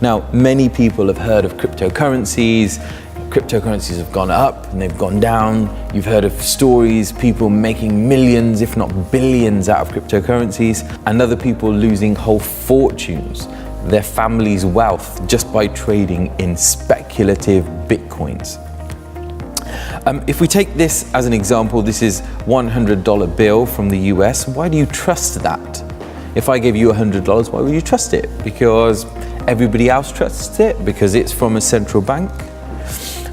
Now, many people have heard of cryptocurrencies. Cryptocurrencies have gone up and they've gone down. You've heard of stories, people making millions, if not billions out of cryptocurrencies, and other people losing whole fortunes, their family's wealth, just by trading in speculative Bitcoins. If we take this as an example, this is $100 bill from the US. Why do you trust that? If I gave you $100, why would you trust it? Because everybody else trusts it? Because it's from a central bank?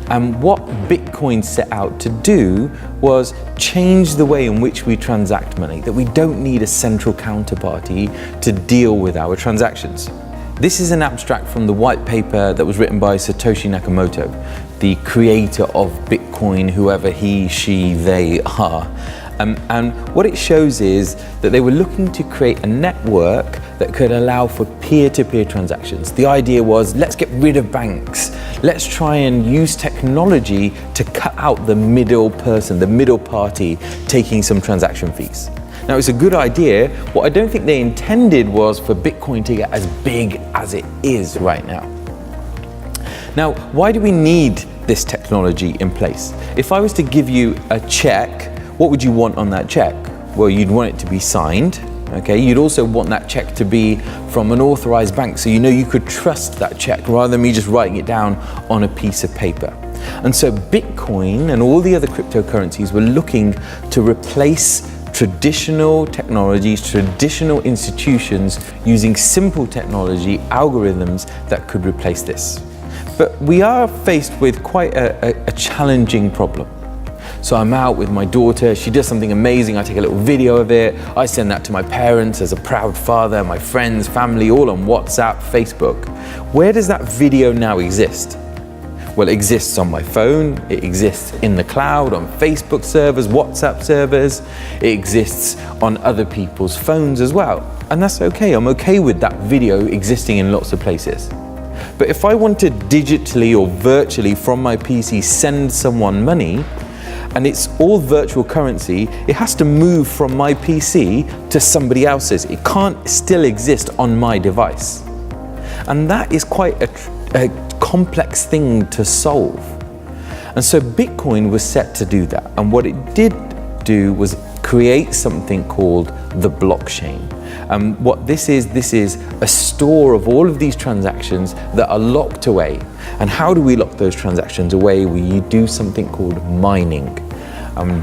And what Bitcoin set out to do was change the way in which we transact money, that we don't need a central counterparty to deal with our transactions. This is an abstract from the white paper that was written by Satoshi Nakamoto, the creator of Bitcoin, whoever he, she, they are. And what it shows is that they were looking to create a network that could allow for peer-to-peer transactions. The idea was, let's get rid of banks. Let's try and use technology to cut out the middle person, the middle party, taking some transaction fees. Now, it's a good idea. What I don't think they intended was for Bitcoin to get as big as it is right now. Now, why do we need this technology in place? If I was to give you a check, what would you want on that check? Well, you'd want it to be signed, okay? You'd also want that check to be from an authorized bank, so you know you could trust that check rather than me just writing it down on a piece of paper. And so Bitcoin and all the other cryptocurrencies were looking to replace traditional technologies, traditional institutions, using simple technology, algorithms that could replace this. But we are faced with quite a challenging problem. So I'm out with my daughter, she does something amazing, I take a little video of it, I send that to my parents as a proud father, my friends, family, all on WhatsApp, Facebook. Where does that video now exist? Well, it exists on my phone, it exists in the cloud, on Facebook servers, WhatsApp servers, it exists on other people's phones as well. And that's okay, I'm okay with that video existing in lots of places. But if I want to digitally or virtually from my PC send someone money, and it's all virtual currency, it has to move from my PC to somebody else's. It can't still exist on my device. And that is quite a complex thing to solve. And so Bitcoin was set to do that. And what it did do was create something called the blockchain. What this is a store of all of these transactions that are locked away. And how do we lock those transactions away? We do something called mining.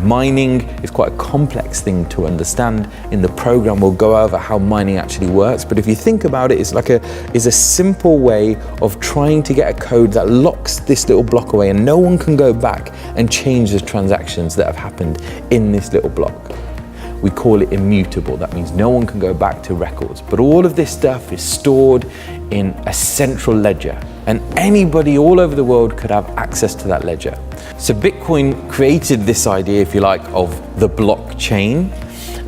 Mining is quite a complex thing to understand. In the program, we'll go over how mining actually works. But if you think about it, it's a simple way of trying to get a code that locks this little block away, and no one can go back and change the transactions that have happened in this little block. We call it immutable. That means no one can go back to records. But all of this stuff is stored in a central ledger, and anybody all over the world could have access to that ledger. So Bitcoin created this idea, if you like, of the blockchain.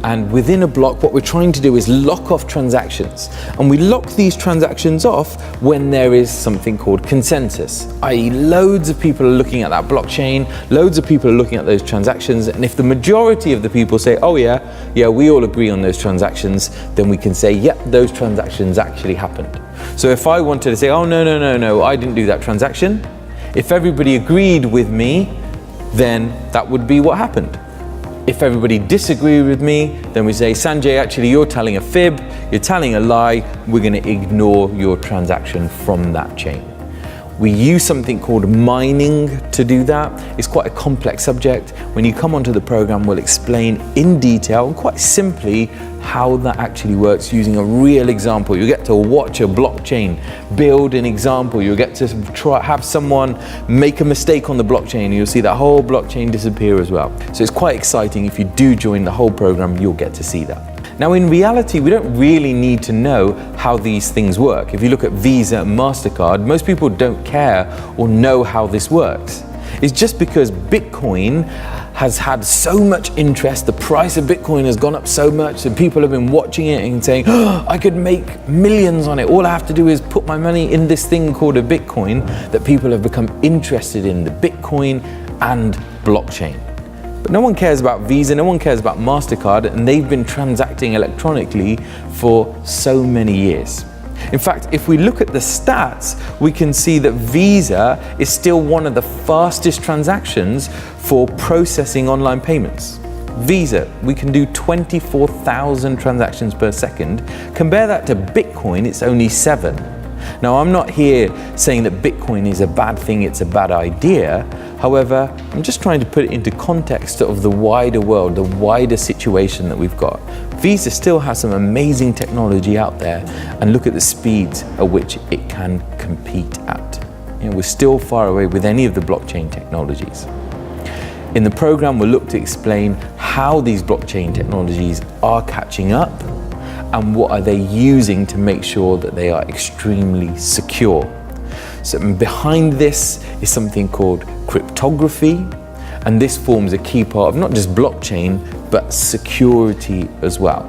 And within a block, what we're trying to do is lock off transactions. And we lock these transactions off when there is something called consensus, i.e. loads of people are looking at that blockchain, loads of people are looking at those transactions. And if the majority of the people say, oh yeah, we all agree on those transactions, then we can say, yep, those transactions actually happened. So if I wanted to say, oh no, I didn't do that transaction, if everybody agreed with me, then that would be what happened. If everybody disagreed with me, then we say, Sanjay, actually you're telling a fib, you're telling a lie, we're going to ignore your transaction from that chain. We use something called mining to do that. It's quite a complex subject. When you come onto the program, we'll explain in detail and quite simply how that actually works using a real example. You get to watch a blockchain build an example. You'll get to have someone make a mistake on the blockchain, and you'll see that whole blockchain disappear as well. So it's quite exciting. If you do join the whole program, you'll get to see that. Now, in reality, we don't really need to know how these things work. If you look at Visa and MasterCard, most people don't care or know how this works. It's just because Bitcoin has had so much interest, the price of Bitcoin has gone up so much, and people have been watching it and saying, oh, I could make millions on it. All I have to do is put my money in this thing called a Bitcoin, that people have become interested in the Bitcoin and blockchain. But no one cares about Visa, no one cares about MasterCard, and they've been transacting electronically for so many years. In fact, if we look at the stats, we can see that Visa is still one of the fastest transactions for processing online payments. Visa, we can do 24,000 transactions per second. Compare that to Bitcoin, it's only 7. Now, I'm not here saying that Bitcoin is a bad thing, it's a bad idea. However, I'm just trying to put it into context of the wider world, the wider situation that we've got. Visa still has some amazing technology out there, and look at the speeds at which it can compete at. We're still far away with any of the blockchain technologies. In the program, we'll look to explain how these blockchain technologies are catching up and what are they using to make sure that they are extremely secure. So behind this is something called cryptography, and this forms a key part of not just blockchain, but security as well.